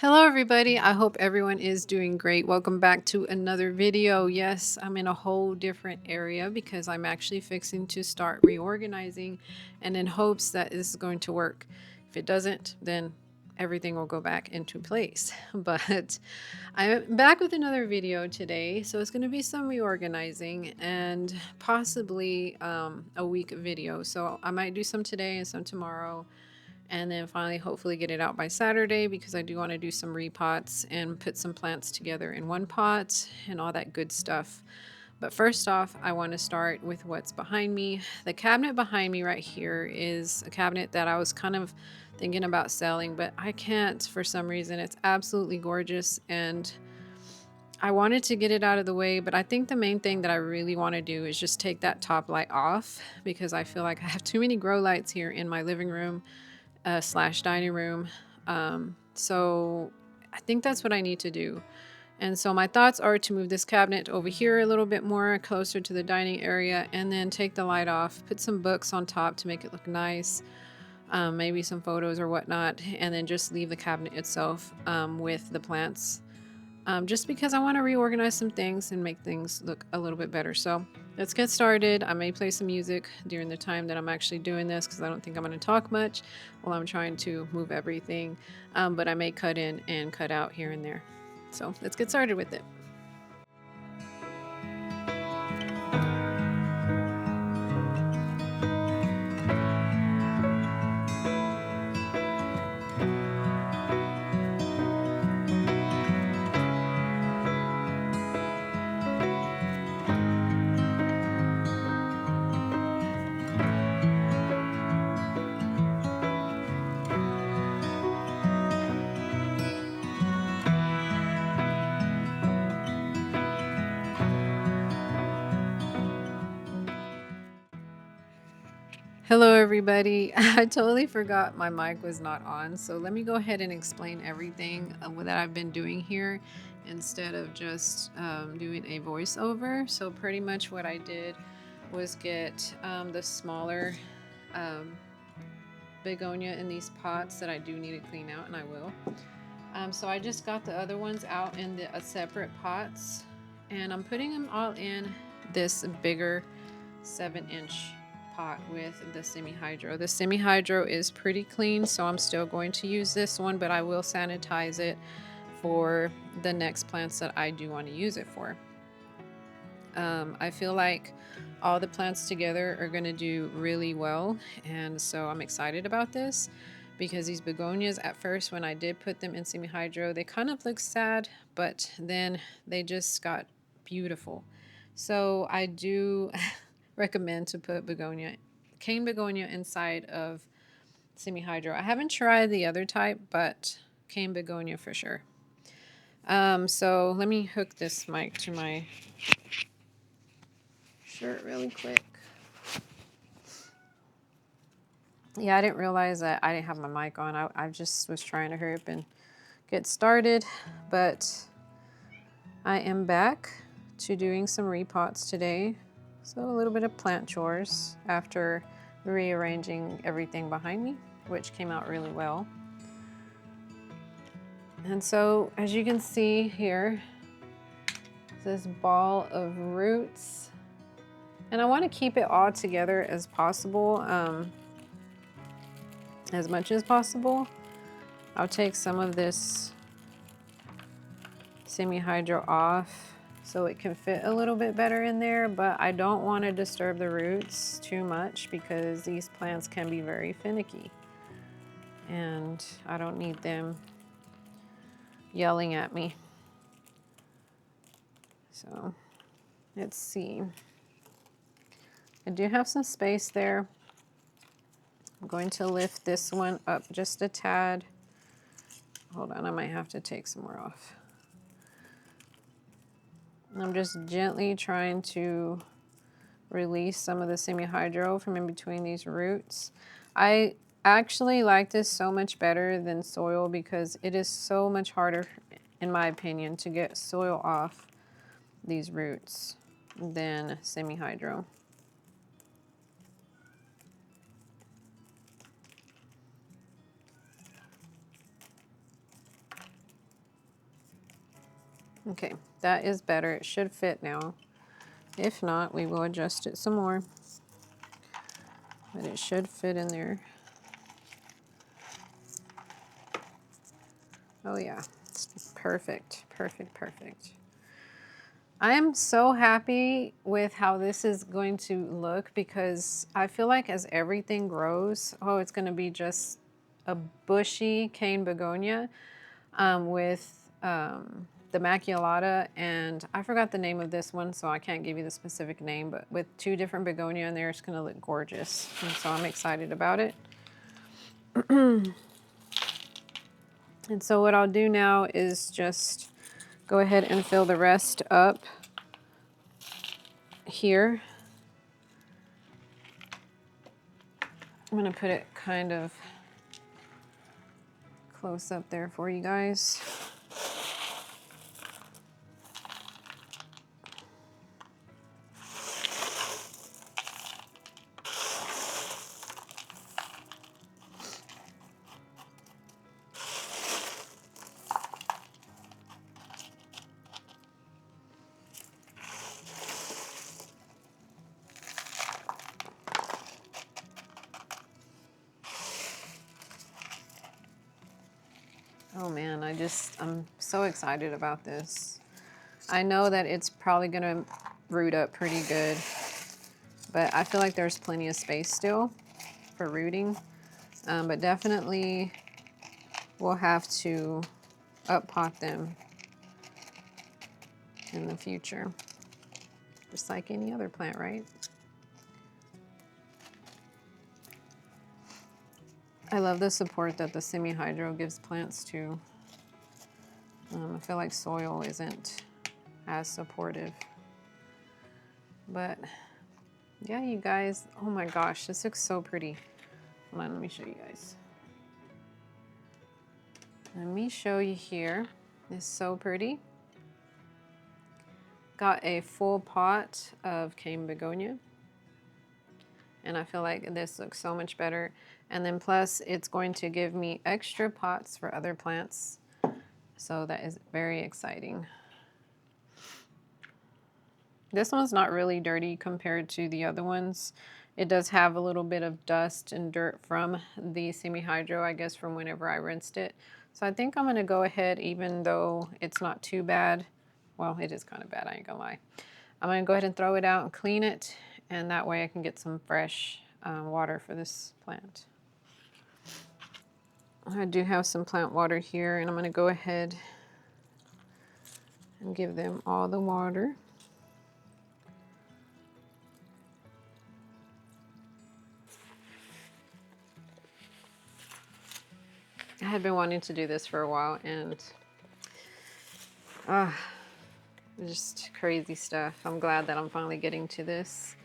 Hello everybody, I hope everyone is doing great. Welcome back to another video. Yes, I'm in a whole different area because I'm actually fixing to start reorganizing and in hopes that this is going to work. If it doesn't, then everything will go back into place. But I'm back with another video today, so it's going to be some reorganizing and possibly a week video. So I might do some today and some tomorrow, and then finally hopefully get it out by Saturday because I do want to do some repots and put some plants together in one pot and all that good stuff. But first off, I want to start with what's behind me. The cabinet behind me right here is a cabinet that I was kind of thinking about selling, but I can't for some reason. It's absolutely gorgeous and I wanted to get it out of the way, but I think the main thing that I really want to do is just take that top light off because I feel like I have too many grow lights here in my living room slash dining room. So I think that's what I need to do. And so my thoughts are to move this cabinet over here a little bit more closer to the dining area and then take the light off, put some books on top to make it look nice, maybe some photos or whatnot, and then just leave the cabinet itself with the plants. Just because I want to reorganize some things and make things look a little bit better. So let's get started. I may play some music during the time that I'm actually doing this because I don't think I'm going to talk much while I'm trying to move everything. But I may cut in and cut out here and there. So let's get started with it. Hello everybody. I totally forgot my mic was not on, so let me go ahead and explain everything that I've been doing here instead of just doing a voiceover. So pretty much what I did was get the smaller begonia in these pots that I do need to clean out, and I will. So I just got the other ones out in the separate pots, and I'm putting them all in this bigger 7-inch pot with the semi-hydro. The semi-hydro is pretty clean, so I'm still going to use this one, but I will sanitize it for the next plants that I do want to use it for. I feel like all the plants together are going to do really well, and so I'm excited about this because these begonias, at first when I did put them in semi-hydro, they kind of looked sad, but then they just got beautiful. So I do recommend to put cane begonia inside of semi-hydro. I haven't tried the other type, but cane begonia for sure. So let me hook this mic to my shirt really quick. Yeah, I didn't realize that I didn't have my mic on. I just was trying to hurry up and get started, but I am back to doing some repots today. So a little bit of plant chores after rearranging everything behind me, which came out really well. And so as you can see here, this ball of roots, and I want to keep it all together as possible, as much as possible. I'll take some of this semi-hydro off so it can fit a little bit better in there, but I don't want to disturb the roots too much because these plants can be very finicky and I don't need them yelling at me. So let's see. I do have some space there. I'm going to lift this one up just a tad. Hold on, I might have to take some more off. I'm just gently trying to release some of the semi-hydro from in between these roots. I actually like this so much better than soil because it is so much harder, in my opinion, to get soil off these roots than semi-hydro. Okay, that is better. It should fit now. If not, we will adjust it some more. But it should fit in there. Oh yeah, it's perfect, perfect, perfect. I am so happy with how this is going to look because I feel like as everything grows, oh, it's going to be just a bushy cane begonia with the maculata, and I forgot the name of this one, so I can't give you the specific name, but with 2 different begonia in there, it's going to look gorgeous, and so I'm excited about it. And so what I'll do now is just go ahead and fill the rest up here. I'm going to put it kind of close up there for you guys. Oh man, I'm so excited about this. I know that it's probably gonna root up pretty good, but I feel like there's plenty of space still for rooting. But definitely we'll have to up pot them in the future, just like any other plant, right? I love the support that the semi-hydro gives plants too. I feel like soil isn't as supportive. But yeah, you guys, oh my gosh, this looks so pretty. Hold on, let me show you guys. Let me show you here. It's so pretty. Got a full pot of cane begonia. And I feel like this looks so much better. And then plus it's going to give me extra pots for other plants. So that is very exciting. This one's not really dirty compared to the other ones. It does have a little bit of dust and dirt from the semi-hydro, I guess, from whenever I rinsed it. So I think I'm gonna go ahead, even though it's not too bad. Well, it is kind of bad, I ain't gonna lie. I'm gonna go ahead and throw it out and clean it, and that way I can get some fresh water for this plant. I do have some plant water here, and I'm gonna go ahead and give them all the water. I had been wanting to do this for a while, and just crazy stuff. I'm glad that I'm finally getting to this.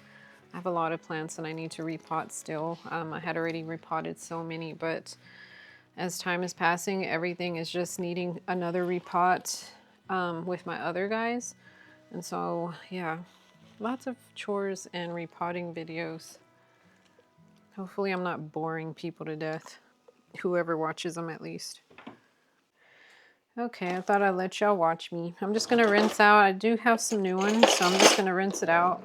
I have a lot of plants and I need to repot still. I had already repotted so many, but as time is passing, everything is just needing another repot with my other guys. And so, yeah, lots of chores and repotting videos. Hopefully I'm not boring people to death. Whoever watches them, at least. Okay, I thought I'd let y'all watch me. I'm just gonna rinse out. I do have some new ones, so I'm just gonna rinse it out.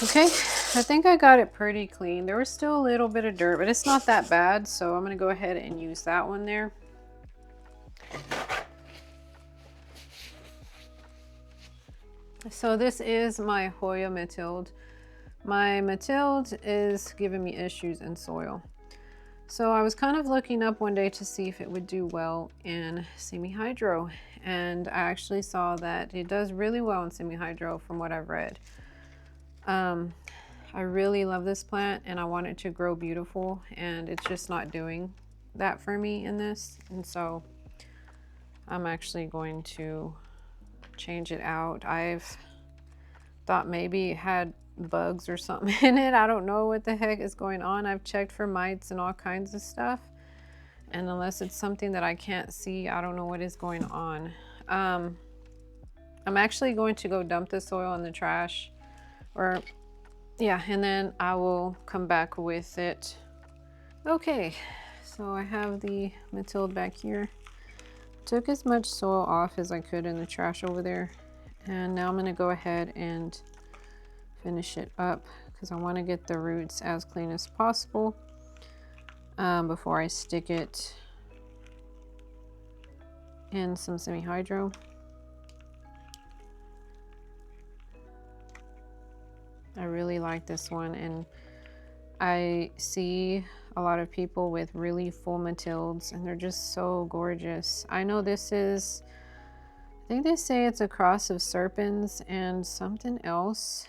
Okay, I think I got it pretty clean. There was still a little bit of dirt, but it's not that bad, so I'm gonna go ahead and use that one there. So this is my Hoya Matild. My Matild is giving me issues in soil. So I was kind of looking up one day to see if it would do well in semi-hydro, and I actually saw that it does really well in semi-hydro from what I've read. I really love this plant and I want it to grow beautiful, and it's just not doing that for me in this. And so I'm actually going to change it out. I've thought maybe it had bugs or something in it. I don't know what the heck is going on. I've checked for mites and all kinds of stuff, and unless it's something that I can't see, I don't know what is going on. I'm actually going to go dump the soil in the trash, or yeah, and then I will come back with it. Okay, so I have the Matild back here. Took as much soil off as I could in the trash over there, and now I'm going to go ahead and finish it up because I want to get the roots as clean as possible before I stick it in some semi-hydro. I really like this one, and I see a lot of people with really full Matilds and they're just so gorgeous. I know this is, I think they say it's a cross of Serpens and something else.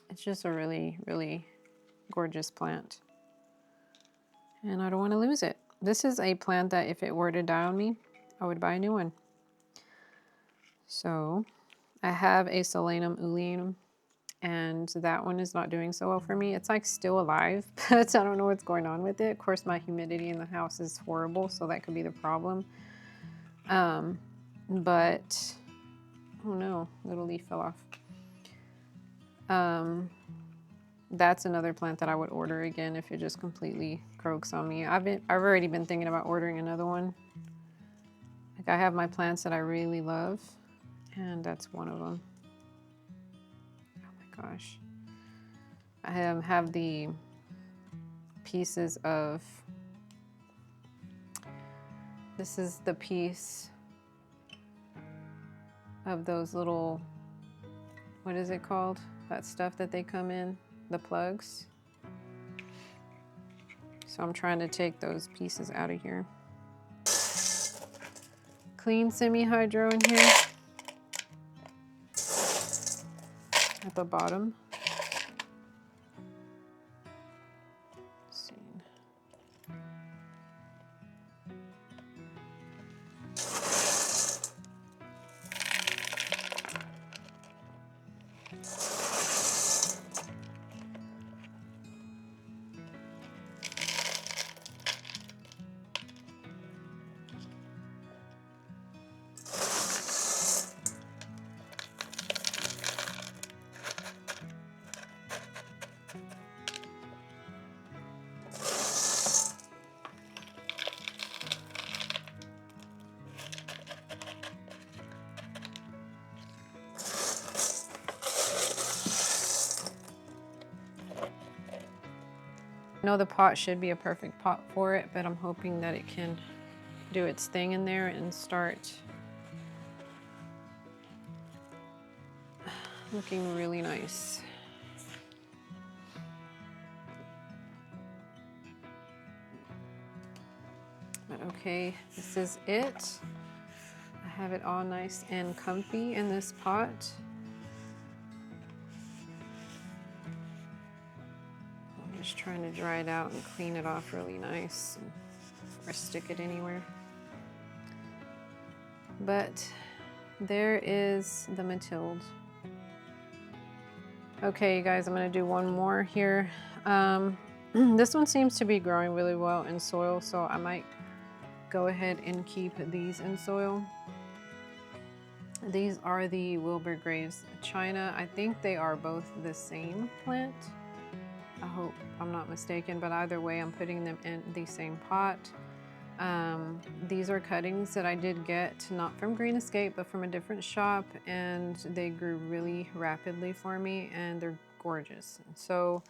It's just a really, really gorgeous plant, and I don't want to lose it. This is a plant that if it were to die on me, I would buy a new one. So I have a Solanum oleum, and that one is not doing so well for me. It's like still alive, but I don't know what's going on with it. Of course, my humidity in the house is horrible, so that could be the problem. But oh no, little leaf fell off. That's another plant that I would order again if it just completely croaks on me. I've already been thinking about ordering another one. Like, I have my plants that I really love, and that's one of them. Oh my gosh. I have the pieces of, this is the piece of those little, what is it called? That stuff that they come in, the plugs. So I'm trying to take those pieces out of here. Clean semi-hydro in here at the bottom. Let's see. I know the pot should be a perfect pot for it, but I'm hoping that it can do its thing in there and start looking really nice. But okay, this is it. I have it all nice and comfy in this pot. Just trying to dry it out and clean it off really nice before I stick it anywhere. But there is the Matild. Okay, you guys, I'm gonna do one more here. This one seems to be growing really well in soil, so I might go ahead and keep these in soil. These are the Wilbur Graves China. I think they are both the same plant. I hope I'm not mistaken, but either way, I'm putting them in the same pot. These are cuttings that I did get, not from Green Escape, but from a different shop, and they grew really rapidly for me, and they're gorgeous. So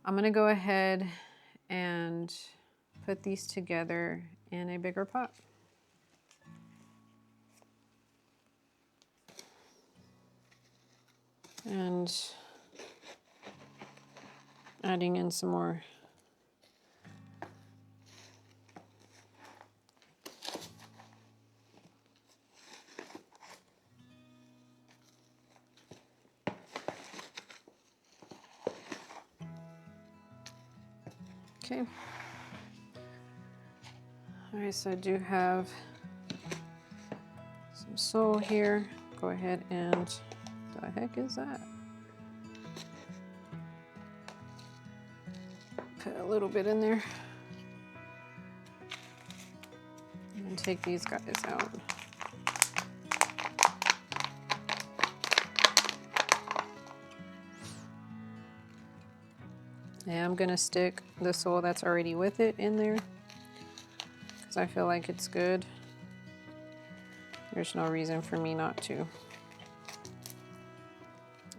I'm gonna go ahead and put these together in a bigger pot. And adding in some more. Okay. All right, so I do have some soil here. Go ahead and, the heck is that? Put a little bit in there. And take these guys out. And I'm gonna stick the soil that's already with it in there because I feel like it's good. There's no reason for me not to.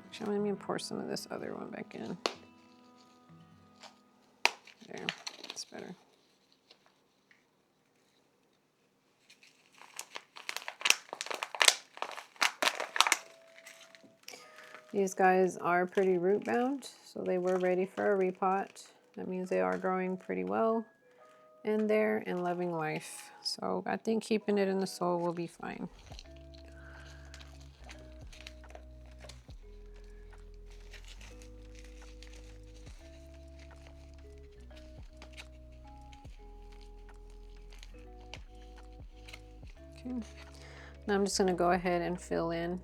Actually, let me pour some of this other one back in. There, that's better. These guys are pretty root bound, so they were ready for a repot. That means they are growing pretty well in there and loving life. So I think keeping it in the soil will be fine. Okay. Now I'm just going to go ahead and fill in.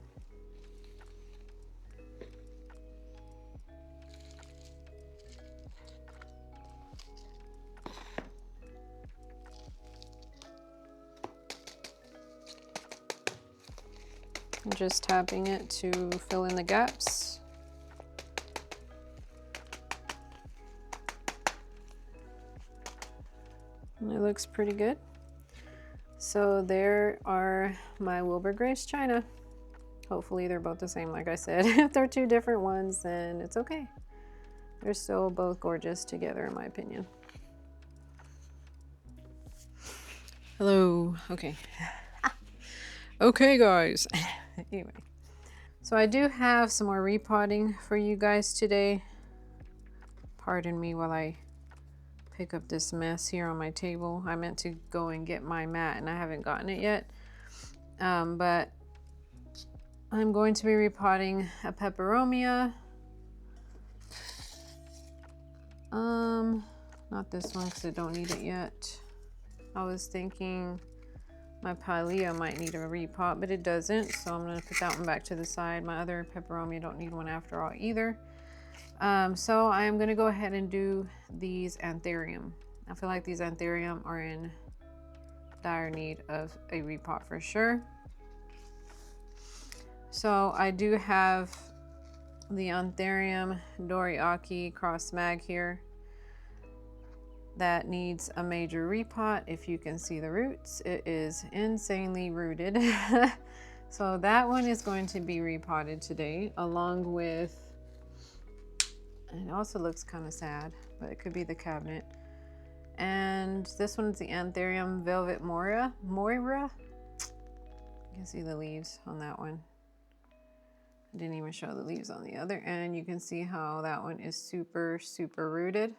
I'm just tapping it to fill in the gaps. And it looks pretty good. So there are my Wilbur Graves China. Hopefully they're both the same, like I said. If they're two different ones, then it's okay. They're still both gorgeous together, in my opinion. Hello. Okay. Okay, guys. Anyway. So I do have some more repotting for you guys today. Pardon me while I pick up this mess here on my table. I meant to go and get my mat and I haven't gotten it yet. But I'm going to be repotting a peperomia. Not this one because I don't need it yet. I was thinking my pilea might need a repot, but it doesn't. So I'm going to put that one back to the side. My other peperomia don't need one after all either. So I'm going to go ahead and do these Anthurium. I feel like these Anthurium are in dire need of a repot for sure. So I do have the Anthurium Doriaki cross mag here that needs a major repot. If you can see the roots, it is insanely rooted. So that one is going to be repotted today, along with, and it also looks kind of sad, but it could be the cabinet. And this one's the Anthurium Velvet Moira. You can see the leaves on that one. I didn't even show the leaves on the other, and you can see how that one is super, super rooted.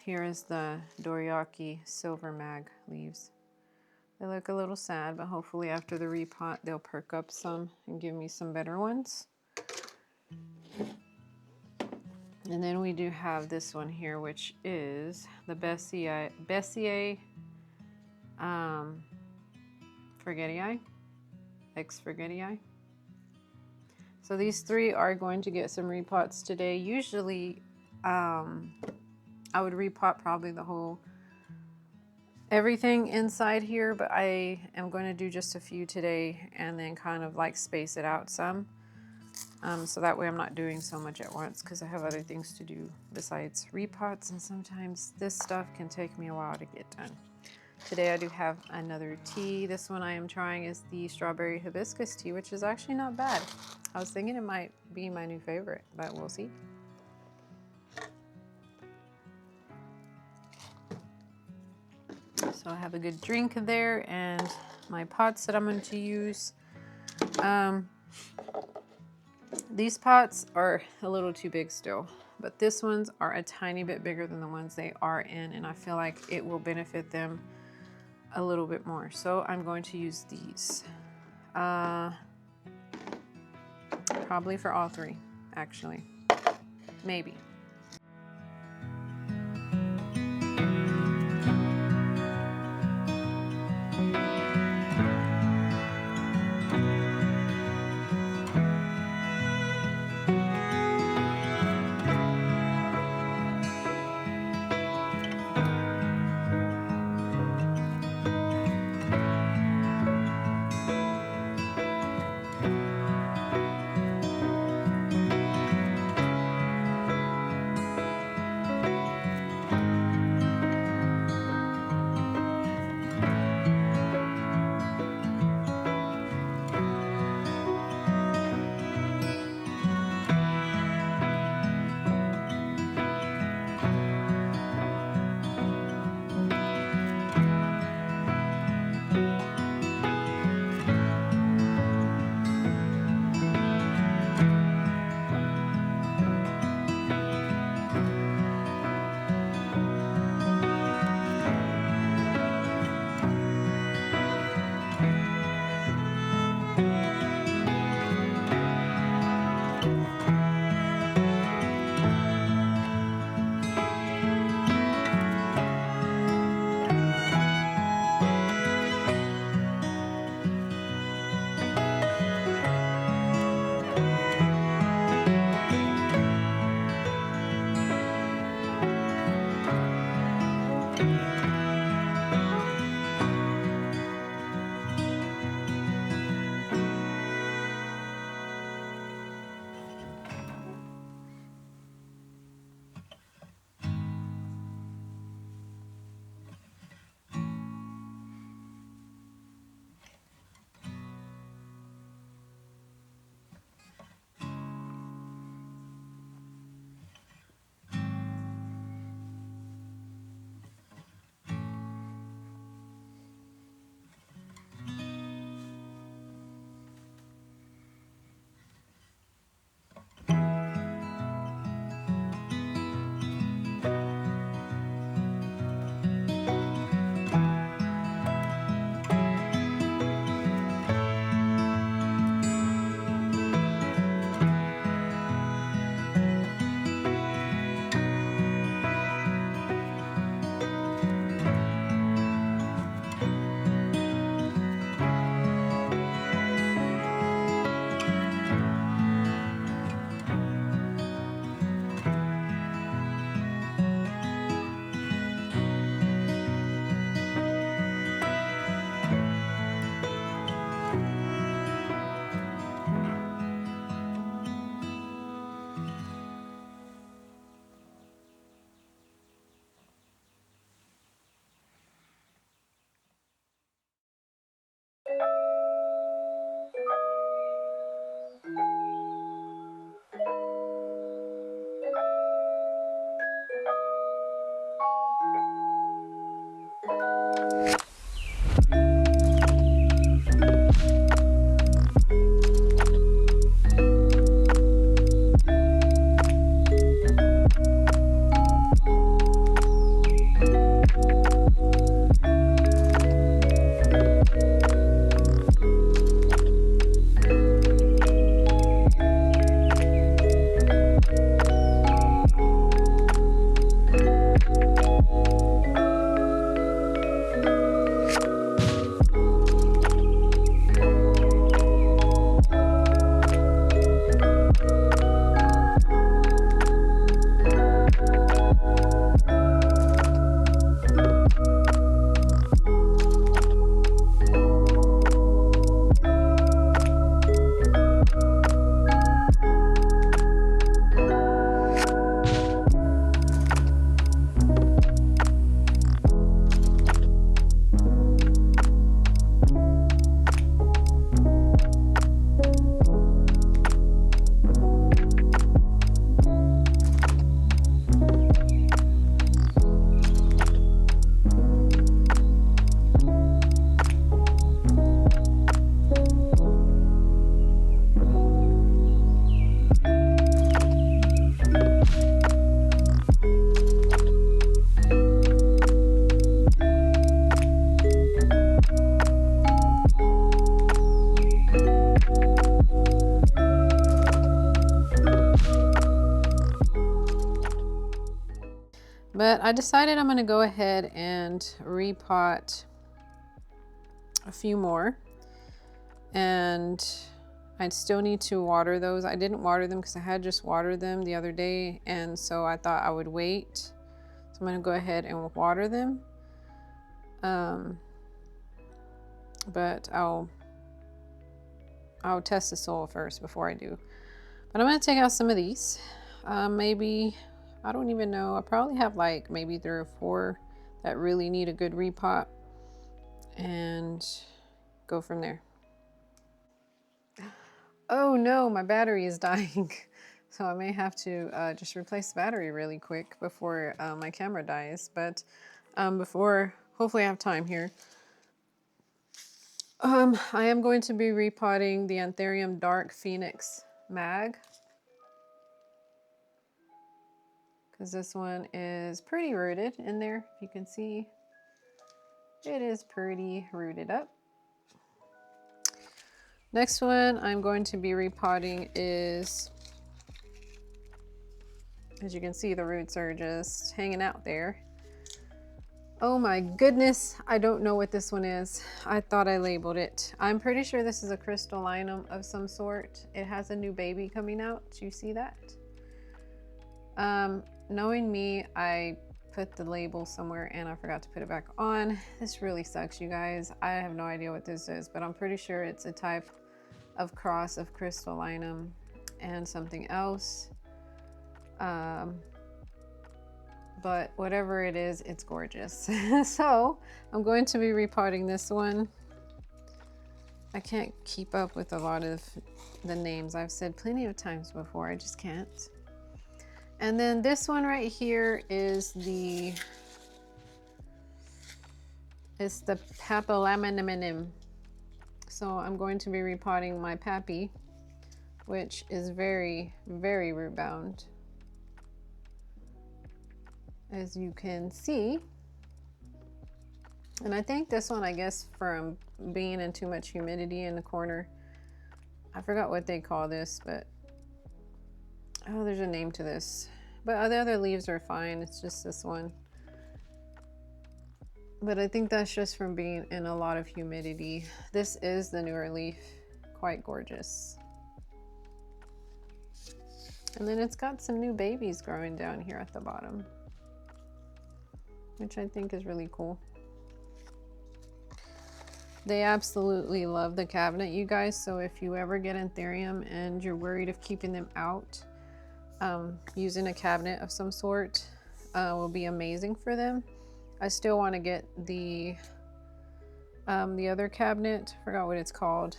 Here is the Doriaki Silver Mag leaves. They look a little sad, but hopefully after the repot, they'll perk up some and give me some better ones. And then we do have this one here, which is the Bessiae Forgetii, X Forgetii. So these three are going to get some repots today. Usually, I would repot probably the whole everything inside here, but I am going to do just a few today and then kind of like space it out some. So that way I'm not doing so much at once because I have other things to do besides repots, and sometimes this stuff can take me a while to get done. Today I do have another tea. This one I am trying is the strawberry hibiscus tea, which is actually not bad. I was thinking it might be my new favorite, but we'll see. So I have a good drink there and my pots that I'm going to use. These pots are a little too big still, but this ones are a tiny bit bigger than the ones they are in, and I feel like it will benefit them a little bit more. So I'm going to use these. Probably for all three, actually. Maybe. I decided I'm going to go ahead and repot a few more. And I still need to water those. I didn't water them because I had just watered them the other day, and so I thought I would wait. So I'm going to go ahead and water them. But I'll test the soil first before I do. But I'm going to take out some of these. Maybe, I don't even know. I probably have like maybe 3 or 4 that really need a good repot, and go from there. Oh no, my battery is dying. So I may have to just replace the battery really quick before my camera dies. But hopefully I have time here. I am going to be repotting the Anthurium Dark Phoenix Mag, because this one is pretty rooted in there. If you can see, it is pretty rooted up. Next one I'm going to be repotting is, as you can see, the roots are just hanging out there. Oh my goodness, I don't know what this one is. I thought I labeled it. I'm pretty sure this is a crystallinum of some sort. It has a new baby coming out. Do you see that? Knowing me, I put the label somewhere and I forgot to put it back on. This really sucks, you guys. I have no idea what this is, but I'm pretty sure it's a type of cross of crystallinum and something else. But whatever it is, it's gorgeous. So I'm going to be repotting this one. I can't keep up with a lot of the names. I've said plenty of times before, I just can't. And then this one right here is the papillaminium. So I'm going to be repotting my pappy, which is very, very root bound, as you can see. And I think this one, I guess from being in too much humidity in the corner, I forgot what they call this, but oh, there's a name to this. But the other leaves are fine, it's just this one. But I think that's just from being in a lot of humidity. This is the newer leaf, quite gorgeous. And then it's got some new babies growing down here at the bottom, which I think is really cool. They absolutely love the cabinet, you guys. So if you ever get Anthurium and you're worried of keeping them out, using a cabinet of some sort will be amazing for them. I still want to get the other cabinet. I forgot what it's called.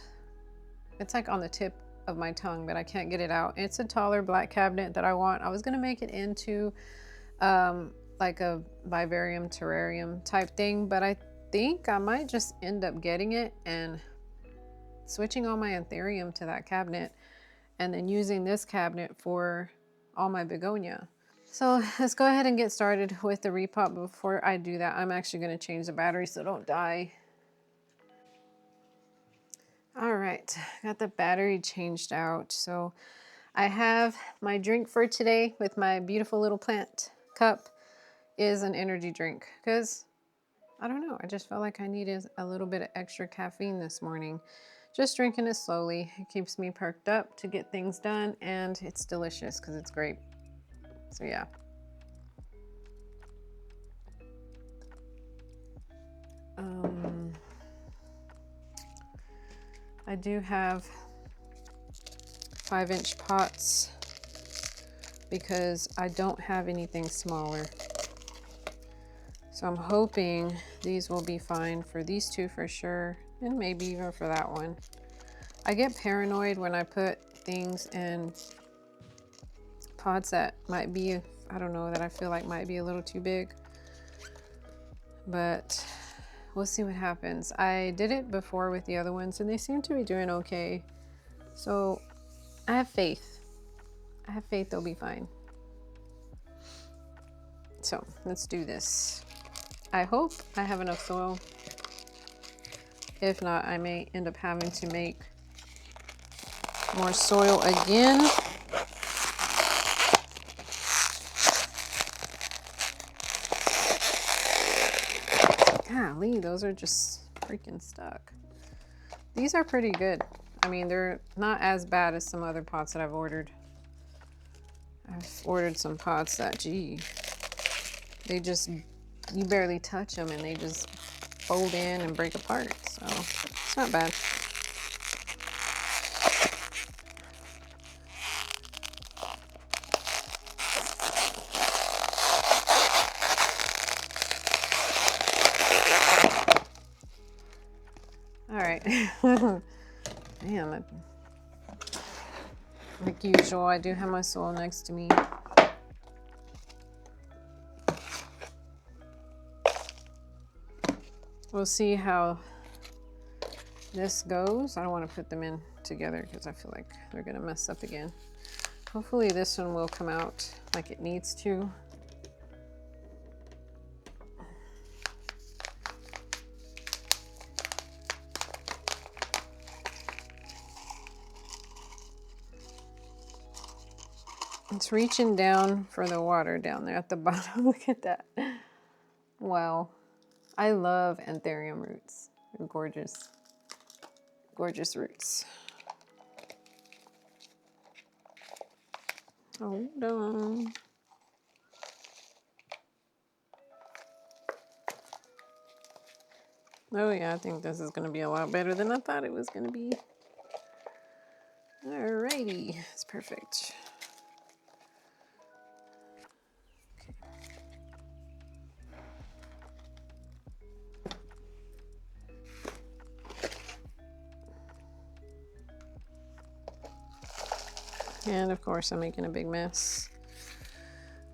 It's like on the tip of my tongue, but I can't get it out. It's a taller black cabinet that I want. I was going to make it into like a vivarium terrarium type thing, but I think I might just end up getting it and switching all my Anthurium to that cabinet, and then using this cabinet for all my begonia. So let's go ahead and get started with the repot. Before I do that, I'm actually going to change the battery so don't die. All right, got the battery changed out. So I have my drink for today with my beautiful little plant cup is an energy drink, because I don't know, I just felt like I needed a little bit of extra caffeine this morning. Just drinking it slowly, it keeps me perked up to get things done, and it's delicious because it's grape. So yeah. I do have 5-inch pots because I don't have anything smaller. So I'm hoping these will be fine for these two for sure, and maybe even for that one. I get paranoid when I put things in pots that might be, I don't know, that I feel like might be a little too big. But we'll see what happens. I did it before with the other ones and they seem to be doing okay. So I have faith. I have faith they'll be fine. So let's do this. I hope I have enough soil. If not, I may end up having to make more soil again. Golly, those are just freaking stuck. These are pretty good. I mean, they're not as bad as some other pots that I've ordered. I've ordered some pots that, gee, they just, you barely touch them and they just fold in and break apart. So it's not bad. All right. Man, like usual, I do have my soil next to me. We'll see how this goes. I don't want to put them in together because I feel like they're going to mess up again. Hopefully this one will come out like it needs to. It's reaching down for the water down there at the bottom. Look at that. Wow. I love Anthurium roots. They're gorgeous. Gorgeous roots. Hold on. Oh yeah, I think this is going to be a lot better than I thought it was going to be. Alrighty, it's perfect. And of course I'm making a big mess.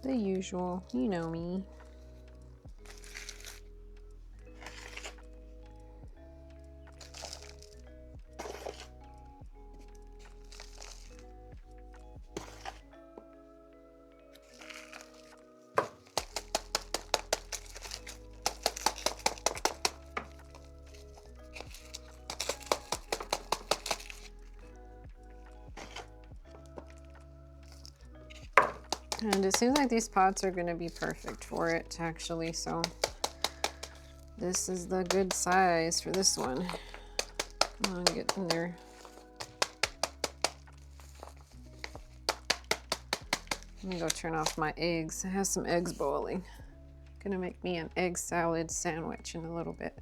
The usual, you know me. And it seems like these pots are going to be perfect for it, actually. So this is the good size for this one. Come on, get in there. Let me go turn off my eggs. I have some eggs boiling. Gonna make me an egg salad sandwich in a little bit.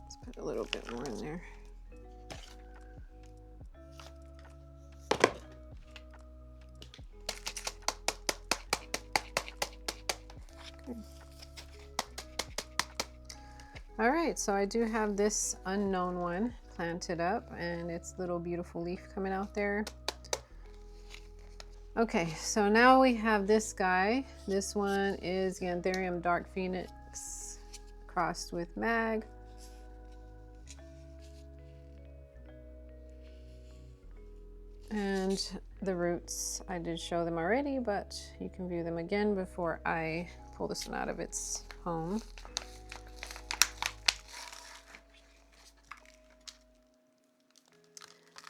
Let's put a little bit more in there. Okay. All right, so I do have this unknown one planted up and its little beautiful leaf coming out there. Okay, so now we have this guy. This one is the Anthurium Dark Phoenix crossed with Mag. And the roots, I did show them already, but you can view them again before I pull this one out of its home.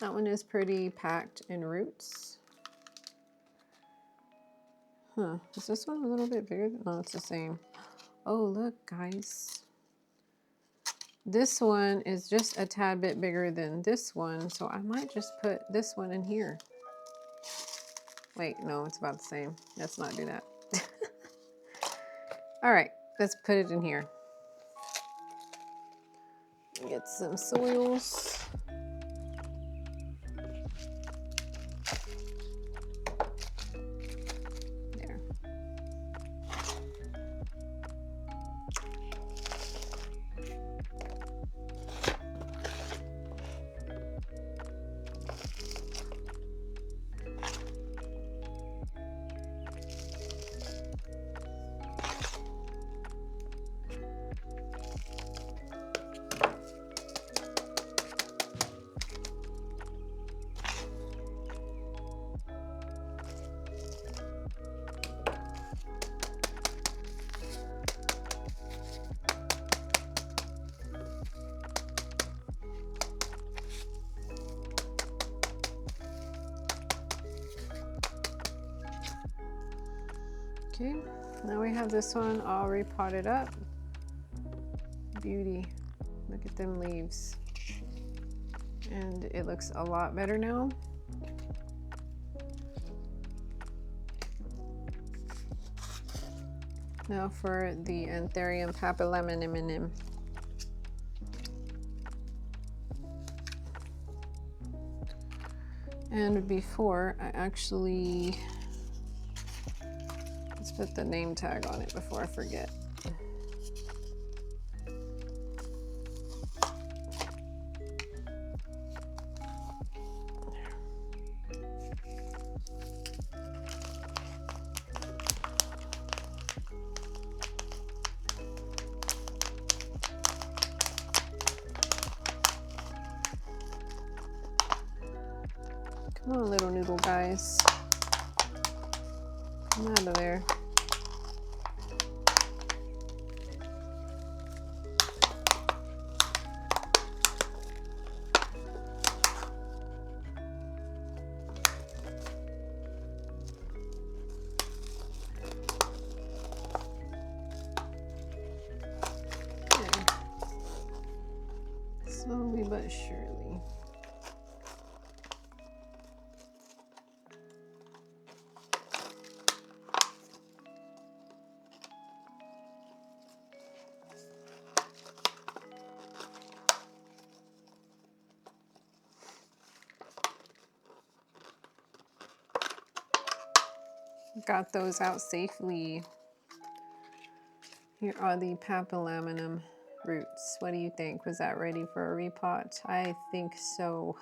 That one is pretty packed in roots. Huh, is this one a little bit bigger? No, it's the same. Oh, look, guys. This one is just a tad bit bigger than this one, so I might just put this one in here. Wait, no, it's about the same. Let's not do that. All right, let's put it in here. Get some soils. Okay, now we have this one all repotted up. Beauty. Look at them leaves. And it looks a lot better now. Now for the Anthurium papillominum. And before I actually, let's put the name tag on it before I forget. Come on, little noodle guys. Come out of there. Okay. Slowly but surely. Got those out safely. Here are the papillominum roots. What do you think? Was that ready for a repot? I think so.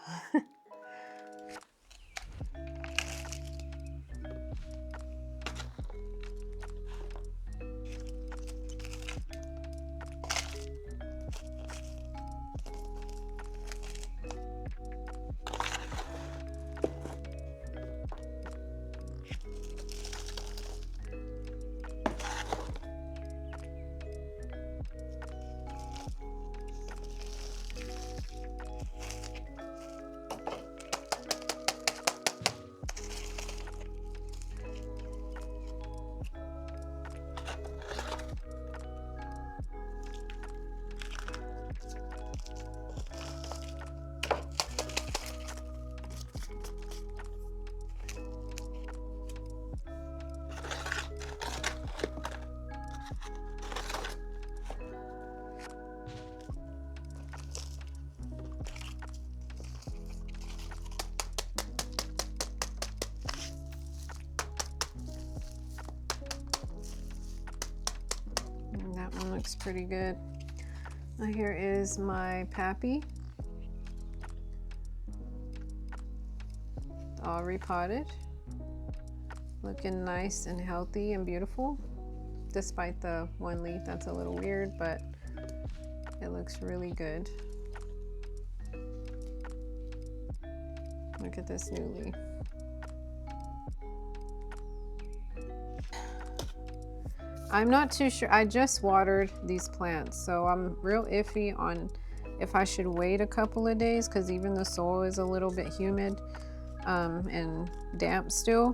That one looks pretty good. Now here is my pappy. All repotted. Looking nice and healthy and beautiful. Despite the one leaf that's a little weird, but it looks really good. Look at this new leaf. I'm not too sure. I just watered these plants, so I'm real iffy on if I should wait a couple of days, because even the soil is a little bit humid and damp still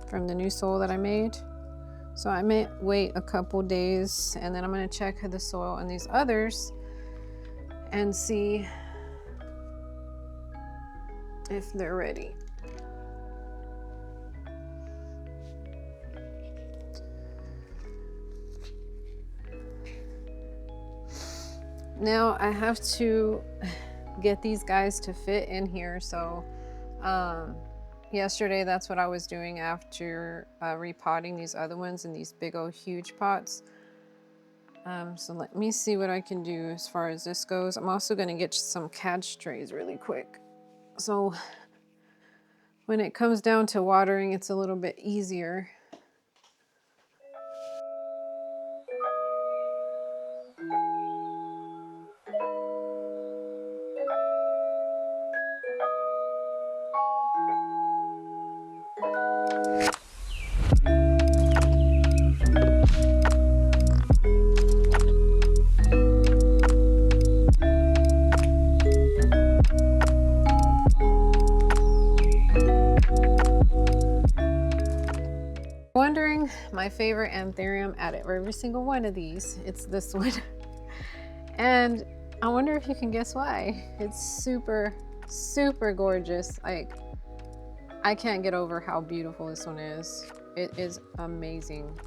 from the new soil that I made. So I may wait a couple days, and then I'm going to check the soil on these others and see if they're ready. Now I have to get these guys to fit in here. So yesterday, that's what I was doing after repotting these other ones in these big old huge pots. So let me see what I can do as far as this goes. I'm also going to get some catch trays really quick. So when it comes down to watering, it's a little bit easier. using my favorite Anthurium out of every single one of these. It's this one. And I wonder if you can guess why. It's super, super gorgeous. Like, I can't get over how beautiful this one is. It is amazing.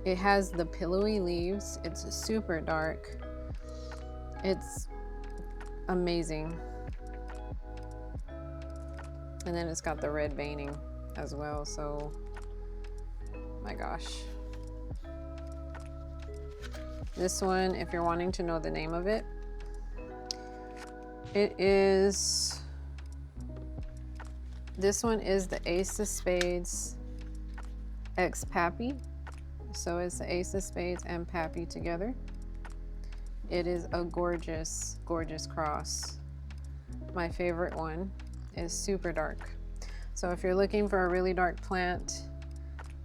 It has the pillowy leaves. It's super dark. It's amazing. And then it's got the red veining as well, so my gosh. This one, if you're wanting to know the name of it, this one is the Ace of Spades X Pappy. So it's the Ace of Spades and Pappy together. It is a gorgeous, gorgeous cross. My favorite one is super dark. So if you're looking for a really dark plant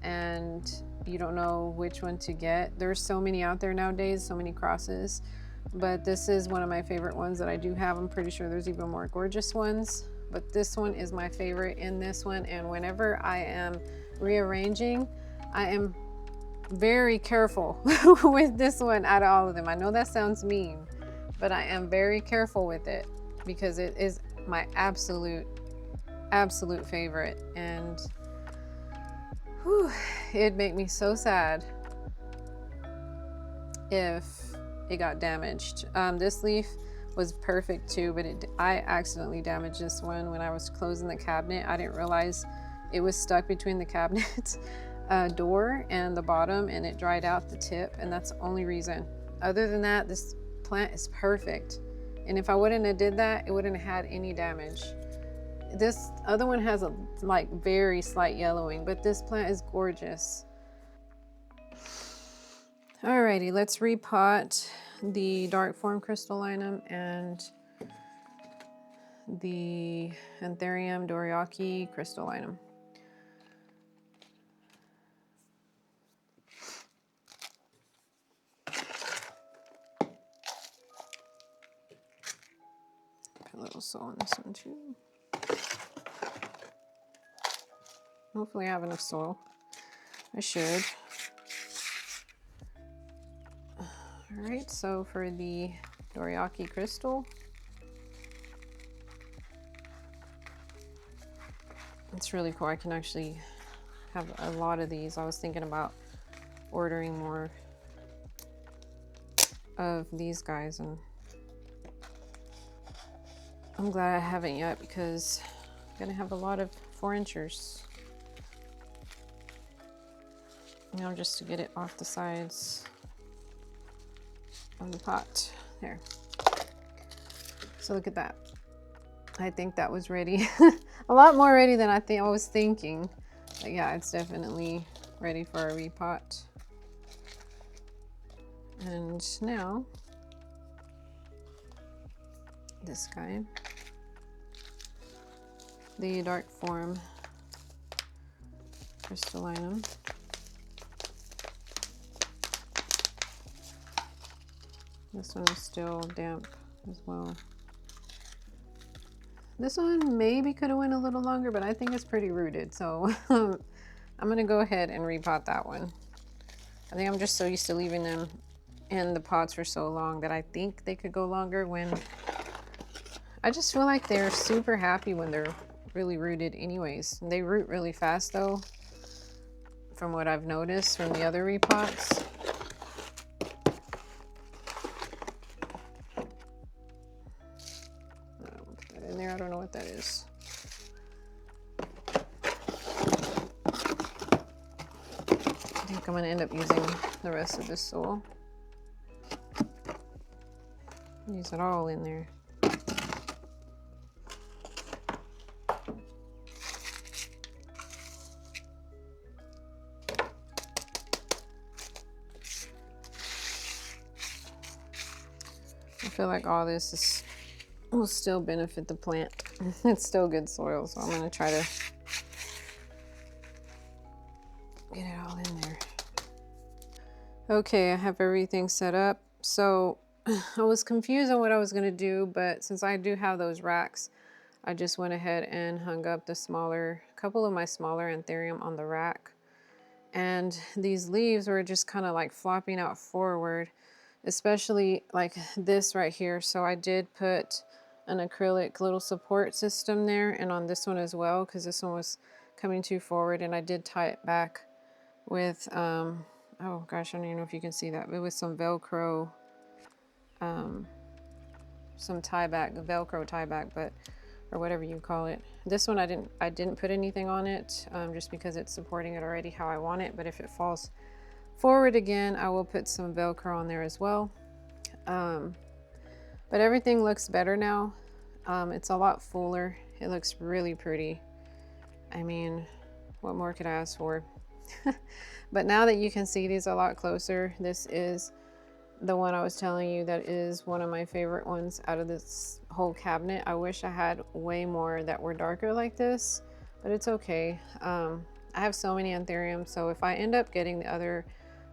and you don't know which one to get, there's so many out there nowadays, so many crosses, but this is one of my favorite ones that I do have. I'm pretty sure there's even more gorgeous ones, but this one is my favorite in this one. And whenever I am rearranging, I am very careful with this one out of all of them. I know that sounds mean, but I am very careful with it because it is my absolute favorite. And whew, it'd make me so sad if it got damaged. This leaf was perfect too, but I accidentally damaged this one when I was closing the cabinet. I didn't realize it was stuck between the cabinet door and the bottom, and it dried out the tip, and that's the only reason. Other than that, this plant is perfect. And if I wouldn't have did that, it wouldn't have had any damage. This other one has a like very slight yellowing, but this plant is gorgeous. Alrighty, let's repot the dark form crystallinum and the Anthurium doriaci crystallinum. Put a little soil on this one too. Hopefully I have enough soil. I should. Alright, so for the doriaci crystal, it's really cool. I can actually have a lot of these. I was thinking about ordering more of these guys, and I'm glad I haven't yet because I'm gonna have a lot of 4-inchers. You know, just to get it off the sides of the pot. There. So look at that. I think that was ready. A lot more ready than I was thinking. But yeah, it's definitely ready for a repot. And now, this guy. The dark form crystallinum. This one is still damp as well. This one maybe could have went a little longer, but I think it's pretty rooted. So I'm gonna go ahead and repot that one. I think I'm just so used to leaving them in the pots for so long that I think they could go longer when I just feel like they're super happy when they're really rooted anyways. They root really fast though, from what I've noticed from the other repots. In there, I don't know what that is. I think I'm gonna end up using the rest of this soil. Use it all in there. I feel like all this will still benefit the plant. It's still good soil, so I'm gonna try to get it all in there. Okay, I have everything set up. So I was confused on what I was gonna do, but since I do have those racks, I just went ahead and hung up the couple of my smaller Anthurium on the rack. and these leaves were just kind of like flopping out forward, especially like this right here. So I did put an acrylic little support system there, and on this one as well, because this one was coming too forward, and I did tie it back with oh gosh, I don't even know if you can see that, but with some Velcro, some tie back, Velcro tie back, but or whatever you call it. This one I didn't put anything on it, just because it's supporting it already how I want it. But if it falls forward again, I will put some Velcro on there as well. But everything looks better now. It's a lot fuller. It looks really pretty. I mean, what more could I ask for? But now that you can see these a lot closer, this is the one I was telling you that is one of my favorite ones out of this whole cabinet. I wish I had way more that were darker like this, but it's okay. I have so many Anthuriums, so if I end up getting the other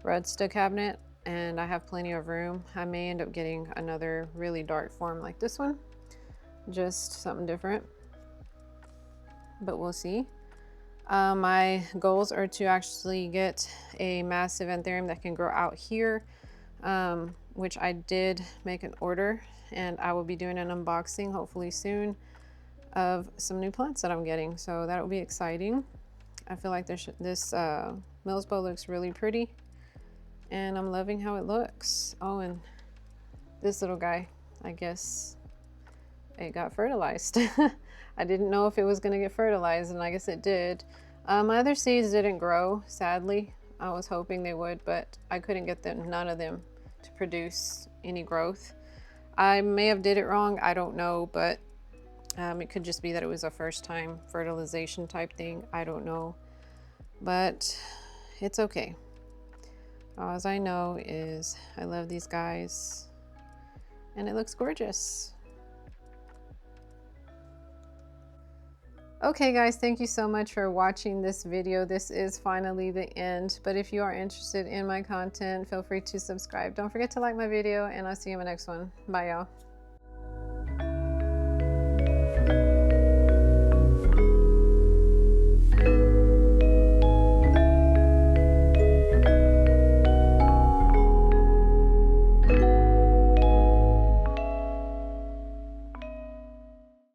Redsta cabinet and I have plenty of room, I may end up getting another really dark form like this one, just something different, but we'll see. My goals are to actually get a massive Anthurium that can grow out here, which I did make an order, and I will be doing an unboxing hopefully soon of some new plants that I'm getting, so that will be exciting. I feel like this Mills bow looks really pretty, and I'm loving how it looks. Oh, and this little guy, I guess it got fertilized. I didn't know if it was going to get fertilized, and I guess it did. My other seeds didn't grow, sadly. I was hoping they would, but I couldn't get them, none of them, to produce any growth. I may have did it wrong, I don't know, but it could just be that it was a first time fertilization type thing. I don't know, but it's okay. All I know is I love these guys, and it looks gorgeous. Okay guys, thank you so much for watching this video. This is finally the end, but if you are interested in my content, feel free to subscribe. Don't forget to like my video, and I'll see you in my next one. Bye y'all.